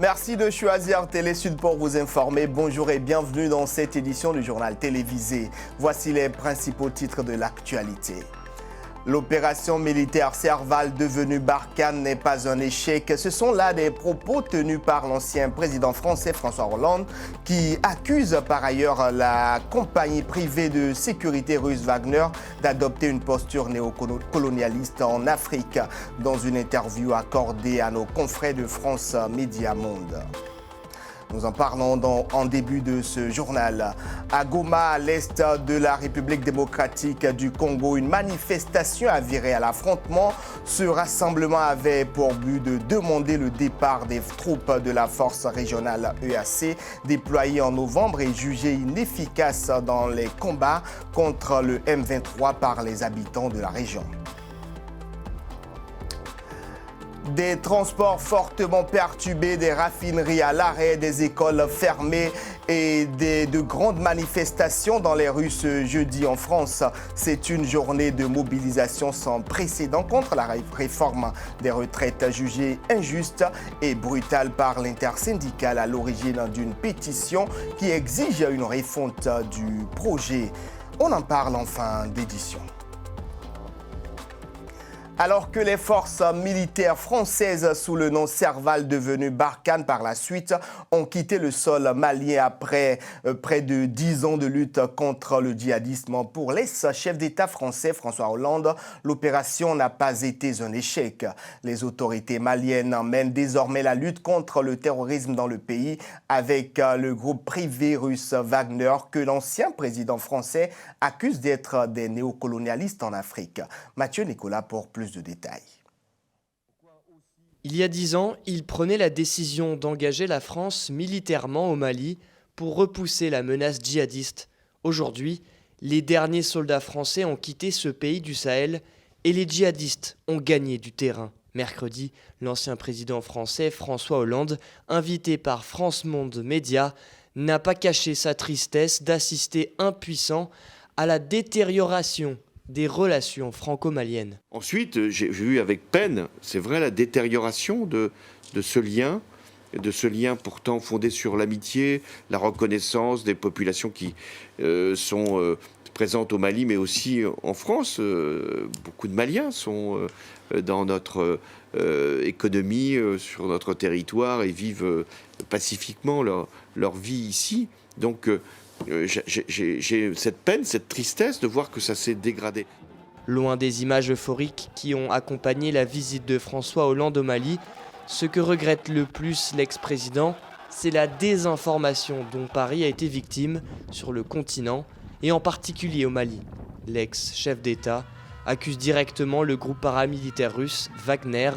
Merci de choisir Télé Sud pour vous informer. Bonjour et bienvenue dans cette édition du journal télévisé. Voici les principaux titres de l'actualité. L'opération militaire Serval devenue Barkhane n'est pas un échec. Ce sont là des propos tenus par l'ancien président français François Hollande qui accuse par ailleurs la compagnie privée de sécurité russe Wagner d'adopter une posture néocolonialiste en Afrique dans une interview accordée à nos confrères de France Média Monde. Nous en parlons en début de ce journal. À Goma, à l'est de la République démocratique du Congo, une manifestation a viré à l'affrontement. Ce rassemblement avait pour but de demander le départ des troupes de la force régionale EAC déployée en novembre et jugée inefficace dans les combats contre le M23 par les habitants de la région. Des transports fortement perturbés, des raffineries à l'arrêt, des écoles fermées et de grandes manifestations dans les rues ce jeudi en France. C'est une journée de mobilisation sans précédent contre la réforme des retraites jugée injuste et brutale par l'intersyndicale à l'origine d'une pétition qui exige une refonte du projet. On en parle en fin d'édition. Alors que les forces militaires françaises sous le nom Serval devenu Barkhane par la suite ont quitté le sol malien après près de 10 ans de lutte contre le djihadisme, pour l'ex-chef d'État français François Hollande, l'opération n'a pas été un échec. Les autorités maliennes mènent désormais la lutte contre le terrorisme dans le pays avec le groupe privé russe Wagner que l'ancien président français accuse d'être des néocolonialistes en Afrique. Mathieu Nicolas pour plus de détails. Il y a 10 ans, il prenait la décision d'engager la France militairement au Mali pour repousser la menace djihadiste. Aujourd'hui, les derniers soldats français ont quitté ce pays du Sahel et les djihadistes ont gagné du terrain. Mercredi, l'ancien président français François Hollande, invité par France Monde Média, n'a pas caché sa tristesse d'assister impuissant à la détérioration des relations franco-maliennes. Ensuite, j'ai vu avec peine, c'est vrai, la détérioration de ce lien pourtant fondé sur l'amitié, la reconnaissance des populations qui sont présentes au Mali, mais aussi en France. Beaucoup de Maliens sont dans notre économie, sur notre territoire et vivent pacifiquement leur vie ici. Donc, j'ai cette peine, cette tristesse de voir que ça s'est dégradé. Loin des images euphoriques qui ont accompagné la visite de François Hollande au Mali, ce que regrette le plus l'ex-président, c'est la désinformation dont Paris a été victime sur le continent et en particulier au Mali. L'ex-chef d'État accuse directement le groupe paramilitaire russe Wagner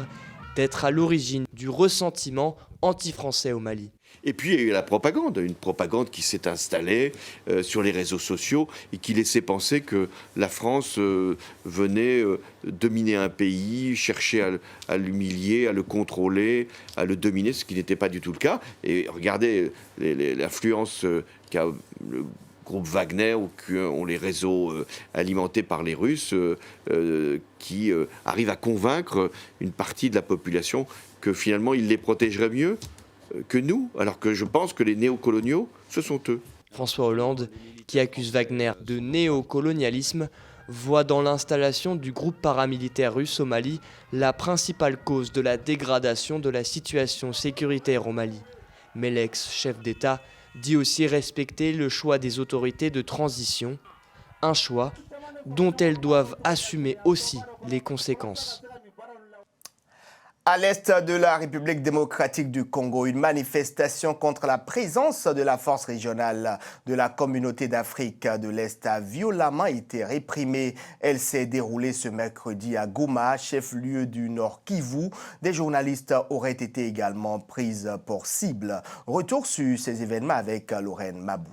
d'être à l'origine du ressentiment anti-français au Mali. Et puis il y a eu la propagande, une propagande qui s'est installée sur les réseaux sociaux et qui laissait penser que la France venait dominer un pays, chercher à l'humilier, à le contrôler, à le dominer, ce qui n'était pas du tout le cas. Et regardez l'influence qu'a le groupe Wagner ou qu'ont les réseaux alimentés par les Russes qui arrivent à convaincre une partie de la population que finalement ils les protégeraient mieux que nous, alors que je pense que les néocoloniaux, ce sont eux. François Hollande, qui accuse Wagner de néocolonialisme, voit dans l'installation du groupe paramilitaire russe au Mali la principale cause de la dégradation de la situation sécuritaire au Mali. Mais l'ex-chef d'État dit aussi respecter le choix des autorités de transition, un choix dont elles doivent assumer aussi les conséquences. À l'est de la République démocratique du Congo, une manifestation contre la présence de la force régionale de la communauté d'Afrique de l'Est a violemment été réprimée. Elle s'est déroulée ce mercredi à Goma, chef-lieu du Nord Kivu. Des journalistes auraient été également prises pour cible. Retour sur ces événements avec Lorraine Mabou.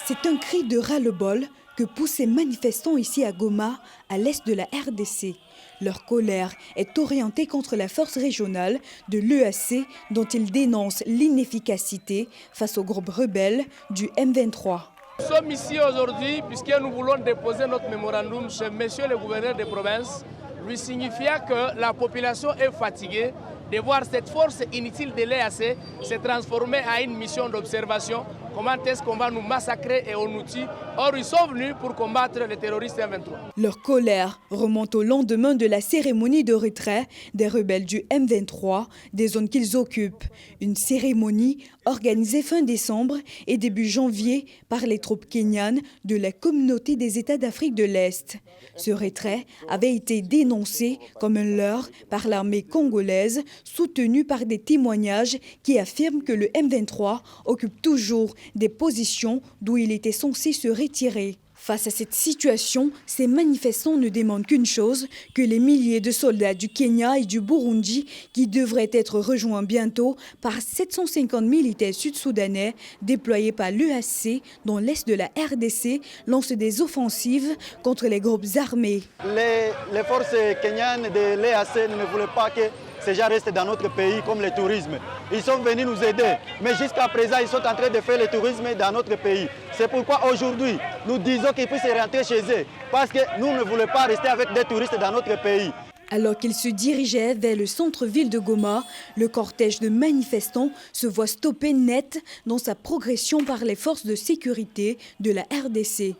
C'est un cri de ras-le-bol que poussent ces manifestants ici à Goma, à l'est de la RDC. Leur colère est orientée contre la force régionale de l'EAC dont ils dénoncent l'inefficacité face aux groupes rebelles du M23. Nous sommes ici aujourd'hui puisque nous voulons déposer notre mémorandum chez monsieur le gouverneur de province, lui signifiant que la population est fatiguée de voir cette force inutile de l'EAC se transformer en une mission d'observation. Comment est-ce qu'on va nous massacrer et on nous tue? Or, ils sont venus pour combattre les terroristes M23. Leur colère remonte au lendemain de la cérémonie de retrait des rebelles du M23 des zones qu'ils occupent. Une cérémonie organisée fin décembre et début janvier par les troupes kenyanes de la communauté des États d'Afrique de l'Est. Ce retrait avait été dénoncé comme un leurre par l'armée congolaise, soutenue par des témoignages qui affirment que le M23 occupe toujours des positions d'où il était censé se retirer. Face à cette situation, ces manifestants ne demandent qu'une chose, que les milliers de soldats du Kenya et du Burundi, qui devraient être rejoints bientôt par 750 militaires sud-soudanais déployés par l'EAC dans l'est de la RDC, lancent des offensives contre les groupes armés. Les forces kenyanes de l'EAC ne voulaient pas que ces gens restent dans notre pays comme le tourisme. Ils sont venus nous aider, mais jusqu'à présent, ils sont en train de faire le tourisme dans notre pays. C'est pourquoi aujourd'hui, nous disons qu'ils puissent rentrer chez eux, parce que nous ne voulons pas rester avec des touristes dans notre pays. Alors qu'ils se dirigeaient vers le centre-ville de Goma, le cortège de manifestants se voit stoppé net dans sa progression par les forces de sécurité de la RDC.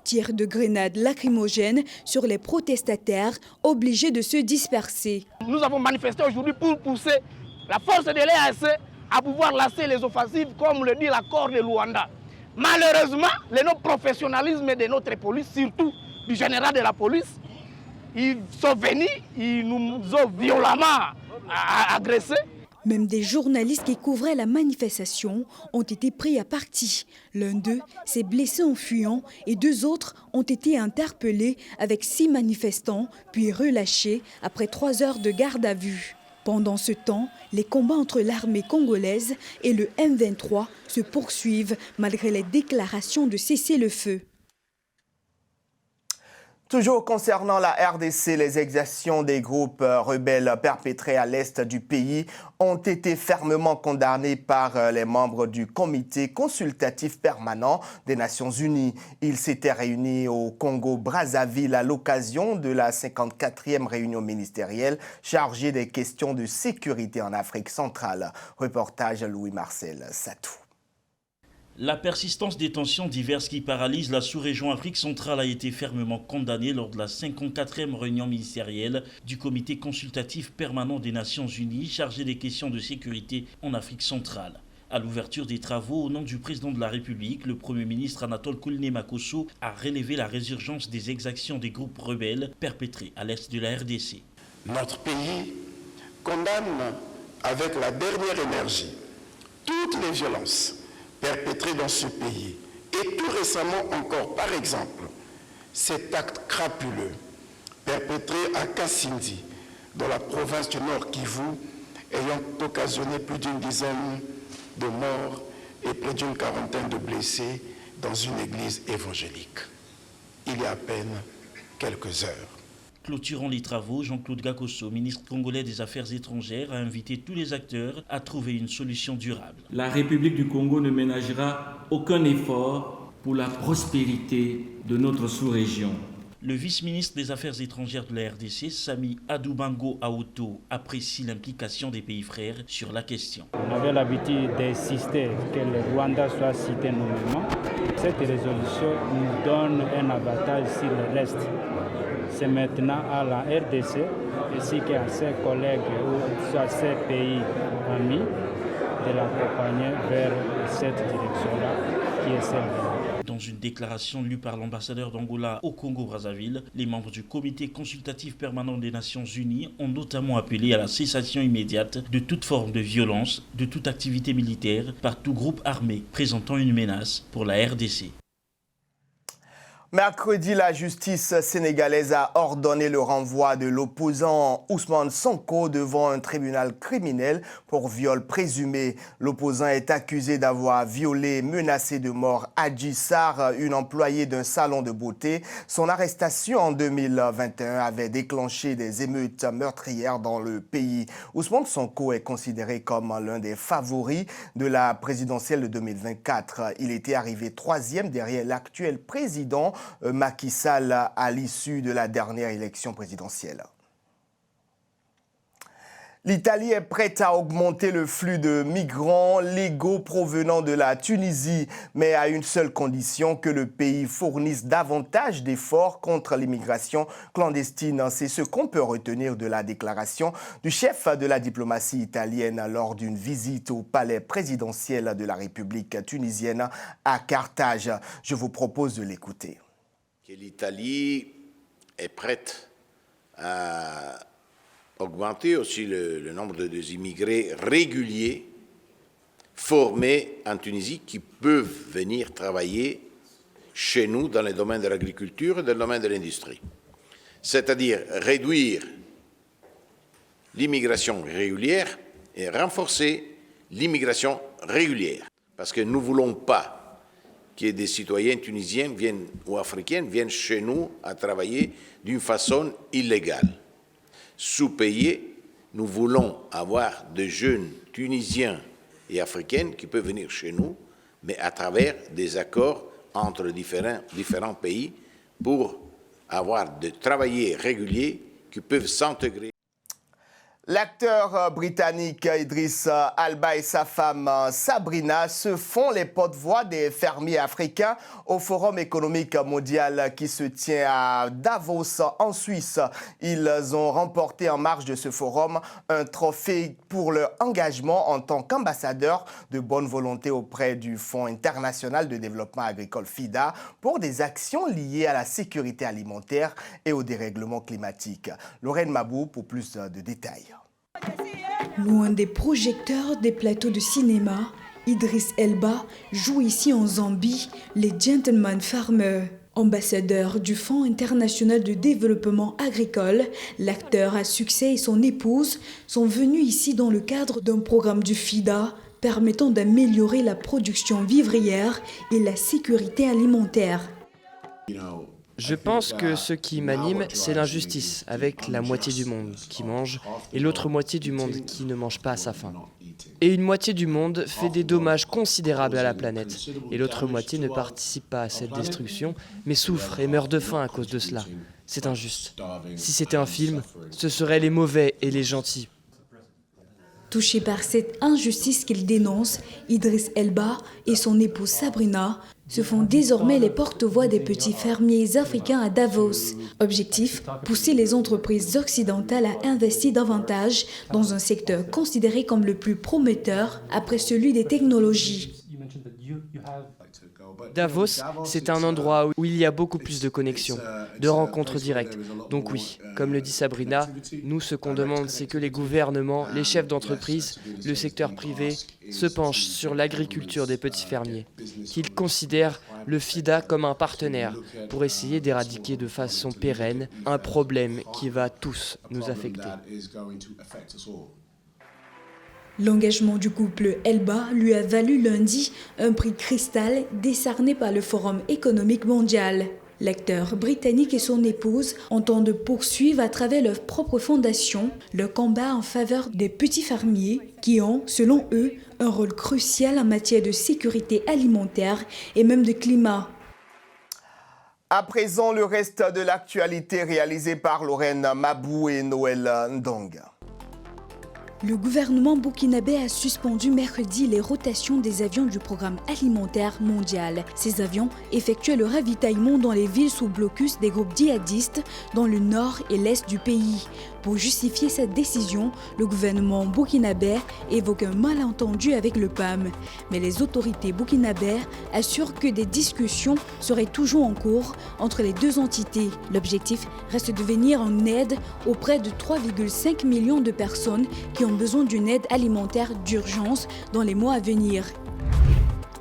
Tirs de grenades lacrymogènes sur les protestataires obligés de se disperser. Nous avons manifesté aujourd'hui pour pousser la force de l'EAC à pouvoir lancer les offensives comme le dit l'accord de Luanda. Malheureusement, le non-professionnalisme de notre police, surtout du général de la police, ils sont venus, ils nous ont violemment agressés. Même des journalistes qui couvraient la manifestation ont été pris à partie. L'un d'eux s'est blessé en fuyant et 2 autres ont été interpellés avec 6 manifestants, puis relâchés après 3 heures de garde à vue. Pendant ce temps, les combats entre l'armée congolaise et le M23 se poursuivent malgré les déclarations de cessez-le-feu. Toujours concernant la RDC, les exactions des groupes rebelles perpétrées à l'est du pays ont été fermement condamnées par les membres du comité consultatif permanent des Nations Unies. Ils s'étaient réunis au Congo-Brazzaville à l'occasion de la 54e réunion ministérielle chargée des questions de sécurité en Afrique centrale. Reportage Louis-Marcel Satou. La persistance des tensions diverses qui paralysent la sous-région Afrique centrale a été fermement condamnée lors de la 54e réunion ministérielle du comité consultatif permanent des Nations Unies chargé des questions de sécurité en Afrique centrale. À l'ouverture des travaux, au nom du président de la République, le Premier ministre Anatole Kouliné-Makosso a relevé la résurgence des exactions des groupes rebelles perpétrés à l'est de la RDC. Notre pays condamne avec la dernière énergie toutes les violences perpétrés dans ce pays. Et tout récemment encore, par exemple, cet acte crapuleux perpétré à Kassindi, dans la province du Nord Kivu, ayant occasionné plus d'une dizaine de morts et près d'une quarantaine de blessés dans une église évangélique. Il y a à peine quelques heures. Clôturant les travaux, Jean-Claude Gakosso, ministre congolais des Affaires étrangères, a invité tous les acteurs à trouver une solution durable. La République du Congo ne ménagera aucun effort pour la prospérité de notre sous-région. Le vice-ministre des Affaires étrangères de la RDC, Sami Adoubango Aoto, apprécie l'implication des pays frères sur la question. On avait l'habitude d'insister que le Rwanda soit cité nommément. Cette résolution nous donne un avantage sur le reste. C'est maintenant à la RDC ainsi qu'à ses collègues ou soit ses pays amis de l'accompagner vers cette direction-là qui est celle-là. Dans une déclaration lue par l'ambassadeur d'Angola au Congo-Brazzaville, les membres du comité consultatif permanent des Nations Unies ont notamment appelé à la cessation immédiate de toute forme de violence, de toute activité militaire par tout groupe armé présentant une menace pour la RDC. Mercredi, la justice sénégalaise a ordonné le renvoi de l'opposant Ousmane Sonko devant un tribunal criminel pour viol présumé. L'opposant est accusé d'avoir violé, menacé de mort Adji Sarr, une employée d'un salon de beauté. Son arrestation en 2021 avait déclenché des émeutes meurtrières dans le pays. Ousmane Sonko est considéré comme l'un des favoris de la présidentielle de 2024. Il était arrivé 3e derrière l'actuel président Macky Sall à l'issue de la dernière élection présidentielle. L'Italie est prête à augmenter le flux de migrants légaux provenant de la Tunisie, mais à une seule condition, que le pays fournisse davantage d'efforts contre l'immigration clandestine. C'est ce qu'on peut retenir de la déclaration du chef de la diplomatie italienne lors d'une visite au palais présidentiel de la République tunisienne à Carthage. Je vous propose de l'écouter. L'Italie est prête à augmenter aussi le nombre des immigrés réguliers formés en Tunisie qui peuvent venir travailler chez nous dans les domaines de l'agriculture et dans le domaine de l'industrie. C'est-à-dire réduire l'immigration régulière et renforcer l'immigration régulière. Parce que nous ne voulons pas que des citoyens tunisiens ou africains viennent chez nous à travailler d'une façon illégale. Sous-payés, nous voulons avoir de jeunes Tunisiens et Africains qui peuvent venir chez nous, mais à travers des accords entre différents pays pour avoir de travailleurs réguliers qui peuvent s'intégrer. L'acteur britannique Idriss Elba et sa femme Sabrina se font les porte-voix des fermiers africains au Forum économique mondial qui se tient à Davos en Suisse. Ils ont remporté en marge de ce forum un trophée pour leur engagement en tant qu'ambassadeurs de bonne volonté auprès du Fonds international de développement agricole FIDA pour des actions liées à la sécurité alimentaire et au dérèglement climatique. Lorraine Mabou pour plus de détails. Loin des projecteurs des plateaux de cinéma, Idriss Elba joue ici en Zambie les Gentleman Farmers. Ambassadeur du Fonds international de développement agricole, l'acteur à succès et son épouse sont venus ici dans le cadre d'un programme du FIDA permettant d'améliorer la production vivrière et la sécurité alimentaire. Je pense que ce qui m'anime, c'est l'injustice, avec la moitié du monde qui mange et l'autre moitié du monde qui ne mange pas à sa faim. Et une moitié du monde fait des dommages considérables à la planète, et l'autre moitié ne participe pas à cette destruction, mais souffre et meurt de faim à cause de cela. C'est injuste. Si c'était un film, ce seraient les mauvais et les gentils. Touché par cette injustice qu'il dénonce, Idriss Elba et son épouse Sabrina se font désormais les porte-voix des petits fermiers africains à Davos. Objectif, pousser les entreprises occidentales à investir davantage dans un secteur considéré comme le plus prometteur après celui des technologies. Davos, c'est un endroit où il y a beaucoup plus de connexions, de rencontres directes. Donc oui, comme le dit Sabrina, nous ce qu'on demande c'est que les gouvernements, les chefs d'entreprise, le secteur privé se penchent sur l'agriculture des petits fermiers, qu'ils considèrent le FIDA comme un partenaire pour essayer d'éradiquer de façon pérenne un problème qui va tous nous affecter. L'engagement du couple Elba lui a valu lundi un prix Cristal décerné par le Forum économique mondial. L'acteur britannique et son épouse entendent poursuivre à travers leur propre fondation le combat en faveur des petits fermiers qui ont, selon eux, un rôle crucial en matière de sécurité alimentaire et même de climat. À présent, le reste de l'actualité réalisée par Lorraine Mabou et Noël Ndong. Le gouvernement burkinabé a suspendu mercredi les rotations des avions du programme alimentaire mondial. Ces avions effectuaient le ravitaillement dans les villes sous blocus des groupes djihadistes dans le nord et l'est du pays. Pour justifier cette décision, le gouvernement burkinabé évoque un malentendu avec le PAM. Mais les autorités burkinabées assurent que des discussions seraient toujours en cours entre les deux entités. L'objectif reste de venir en aide auprès de 3,5 millions de personnes qui ont besoin d'une aide alimentaire d'urgence dans les mois à venir.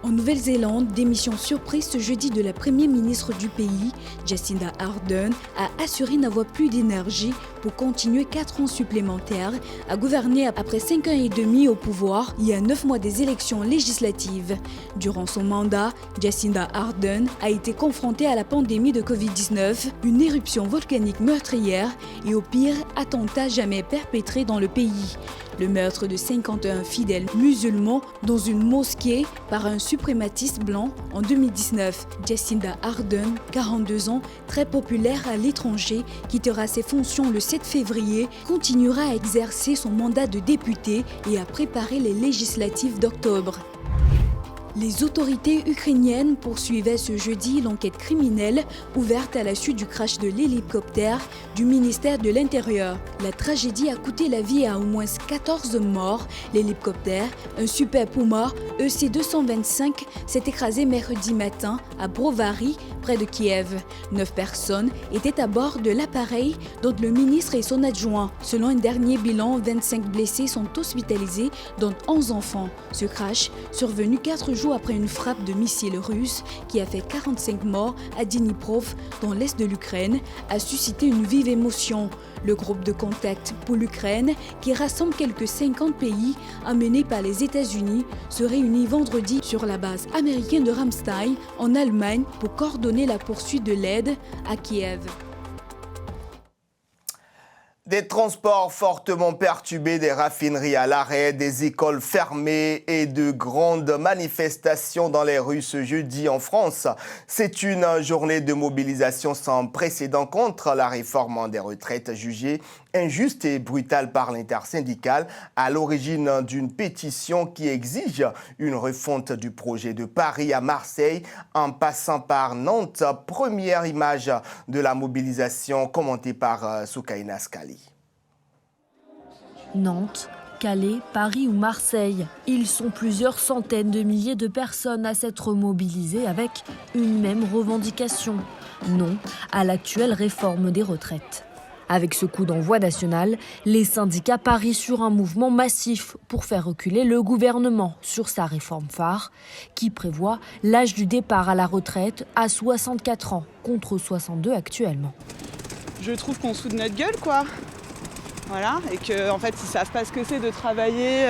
En Nouvelle-Zélande, démission surprise ce jeudi de la première ministre du pays, Jacinda Ardern, a assuré n'avoir plus d'énergie pour continuer 4 ans supplémentaires à gouverner après 5 ans et demi au pouvoir il y a 9 mois des élections législatives. Durant son mandat, Jacinda Ardern a été confrontée à la pandémie de Covid-19, une éruption volcanique meurtrière et au pire attentat jamais perpétré dans le pays. Le meurtre de 51 fidèles musulmans dans une mosquée par un suprématiste blanc en 2019. Jacinda Ardern, 42 ans, très populaire à l'étranger, quittera ses fonctions le 7 février, continuera à exercer son mandat de député et à préparer les législatives d'octobre. Les autorités ukrainiennes poursuivaient ce jeudi l'enquête criminelle ouverte à la suite du crash de l'hélicoptère du ministère de l'Intérieur. La tragédie a coûté la vie à au moins 14 morts. L'hélicoptère, un Super Puma EC-225, s'est écrasé mercredi matin à Brovary, près de Kiev. 9 personnes étaient à bord de l'appareil, dont le ministre et son adjoint. Selon un dernier bilan, 25 blessés sont hospitalisés, dont 11 enfants. Ce crash, survenu 4 jours après une frappe de missiles russes qui a fait 45 morts à Dniprov, dans l'est de l'Ukraine, a suscité une vive émotion. Le groupe de contact pour l'Ukraine, qui rassemble quelques 50 pays, amené par les États-Unis, se réunit vendredi sur la base américaine de Ramstein, en Allemagne, pour coordonner la poursuite de l'aide à Kiev. Des transports fortement perturbés, des raffineries à l'arrêt, des écoles fermées et de grandes manifestations dans les rues ce jeudi en France. C'est une journée de mobilisation sans précédent contre la réforme des retraites jugée injuste et brutale par l'intersyndicale, à l'origine d'une pétition qui exige une refonte du projet de Paris à Marseille en passant par Nantes. Première image de la mobilisation commentée par Soukaina Skali. Nantes, Calais, Paris ou Marseille, ils sont plusieurs centaines de milliers de personnes à s'être mobilisées avec une même revendication. Non à l'actuelle réforme des retraites. Avec ce coup d'envoi national, les syndicats parient sur un mouvement massif pour faire reculer le gouvernement sur sa réforme phare, qui prévoit l'âge du départ à la retraite à 64 ans, contre 62 actuellement. Je trouve qu'on se fout de notre gueule, quoi. Voilà, et qu'en fait, ils ne savent pas ce que c'est de travailler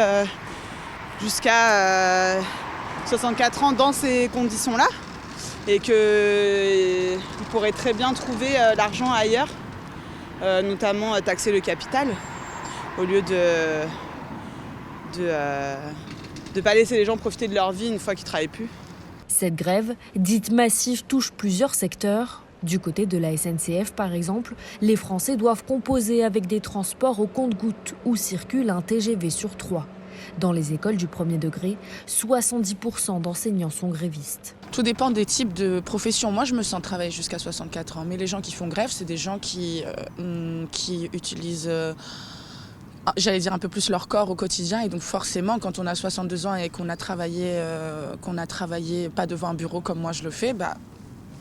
jusqu'à 64 ans dans ces conditions-là, et qu'ils pourraient très bien trouver l'argent ailleurs. Notamment taxer le capital, au lieu de pas laisser les gens profiter de leur vie une fois qu'ils ne travaillent plus. Cette grève, dite massive, touche plusieurs secteurs. Du côté de la SNCF, par exemple, les Français doivent composer avec des transports au compte-gouttes où circule un TGV sur 3. Dans les écoles du premier degré, 70% d'enseignants sont grévistes. Tout dépend des types de professions. Moi, je me sens travailler jusqu'à 64 ans. Mais les gens qui font grève, c'est des gens qui utilisent, j'allais dire, un peu plus leur corps au quotidien. Et donc forcément, quand on a 62 ans et qu'on a travaillé pas devant un bureau comme moi je le fais,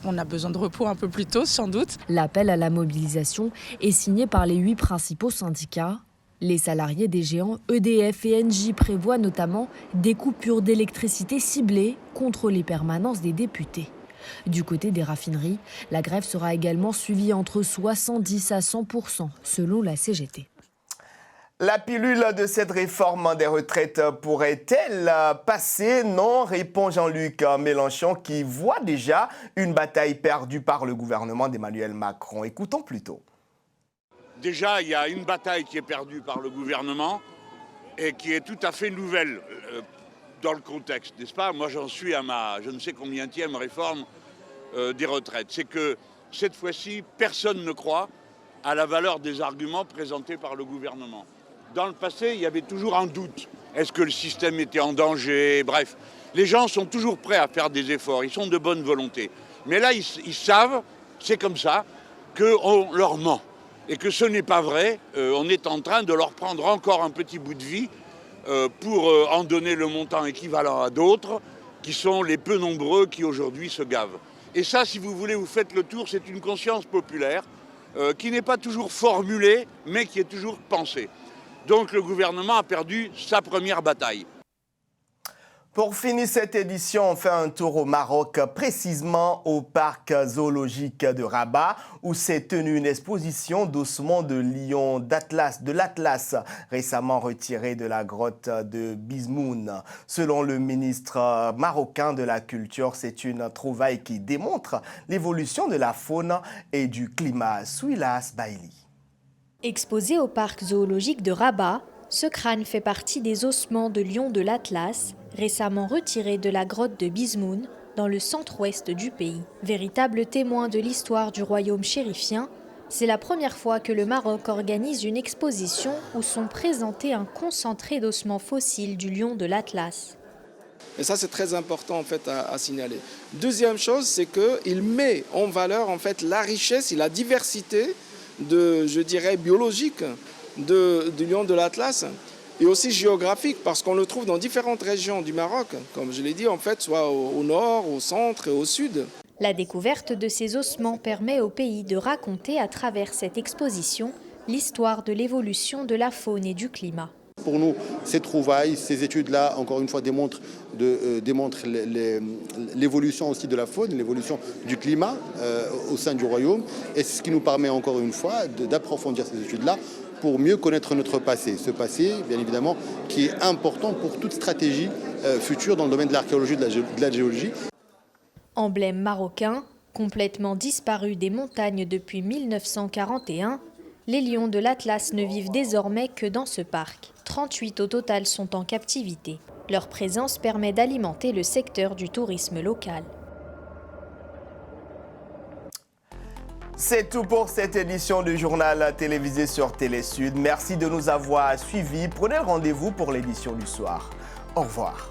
on a besoin de repos un peu plus tôt, sans doute. L'appel à la mobilisation est signé par les 8 principaux syndicats. Les salariés des géants EDF et Engie prévoient notamment des coupures d'électricité ciblées contre les permanences des députés. Du côté des raffineries, la grève sera également suivie entre 70 à 100% selon la CGT. La pilule de cette réforme des retraites pourrait-elle passer? Non, répond Jean-Luc Mélenchon qui voit déjà une bataille perdue par le gouvernement d'Emmanuel Macron. Écoutons plutôt. Déjà, il y a une bataille qui est perdue par le gouvernement et qui est tout à fait nouvelle dans le contexte, n'est-ce pas? Moi, j'en suis à ma je ne sais combienième réforme des retraites. C'est que cette fois-ci, personne ne croit à la valeur des arguments présentés par le gouvernement. Dans le passé, il y avait toujours un doute. Est-ce que le système était en danger? Bref, les gens sont toujours prêts à faire des efforts, ils sont de bonne volonté. Mais là, ils savent, c'est comme ça, qu'on leur ment. Et que ce n'est pas vrai, on est en train de leur prendre encore un petit bout de vie pour en donner le montant équivalent à d'autres, qui sont les peu nombreux qui aujourd'hui se gavent. Et ça, si vous voulez, vous faites le tour, c'est une conscience populaire qui n'est pas toujours formulée, mais qui est toujours pensée. Donc le gouvernement a perdu sa première bataille. Pour finir cette édition, on fait un tour au Maroc, précisément au parc zoologique de Rabat, où s'est tenue une exposition d'ossements de lions de l'Atlas, récemment retiré de la grotte de Bismoun. Selon le ministre marocain de la Culture, c'est une trouvaille qui démontre l'évolution de la faune et du climat. Souilas Baili. Exposé au parc zoologique de Rabat, Ce crâne fait partie des ossements de lion de l'Atlas, récemment retirés de la grotte de Bizmoun, dans le centre-ouest du pays. Véritable témoin de l'histoire du royaume chérifien, c'est la première fois que le Maroc organise une exposition où sont présentés un concentré d'ossements fossiles du lion de l'Atlas. Et ça, c'est très important en fait à signaler. Deuxième chose, c'est qu'il met en valeur en fait la richesse et la diversité biologique du lion de l'Atlas et aussi géographique, parce qu'on le trouve dans différentes régions du Maroc, comme je l'ai dit en fait, soit au nord, au centre et au sud. La découverte de ces ossements permet au pays de raconter à travers cette exposition l'histoire de l'évolution de la faune et du climat. Pour nous, ces trouvailles, ces études-là, encore une fois, démontrent l'évolution aussi de la faune, l'évolution du climat au sein du royaume. Et c'est ce qui nous permet encore une fois d'approfondir ces études-là pour mieux connaître notre passé. Ce passé, bien évidemment, qui est important pour toute stratégie future dans le domaine de l'archéologie et de la géologie. Emblème marocain, complètement disparu des montagnes depuis 1941, les lions de l'Atlas ne vivent désormais que dans ce parc. 38 au total sont en captivité. Leur présence permet d'alimenter le secteur du tourisme local. C'est tout pour cette édition du journal télévisé sur Télésud. Merci de nous avoir suivis. Prenez rendez-vous pour l'édition du soir. Au revoir.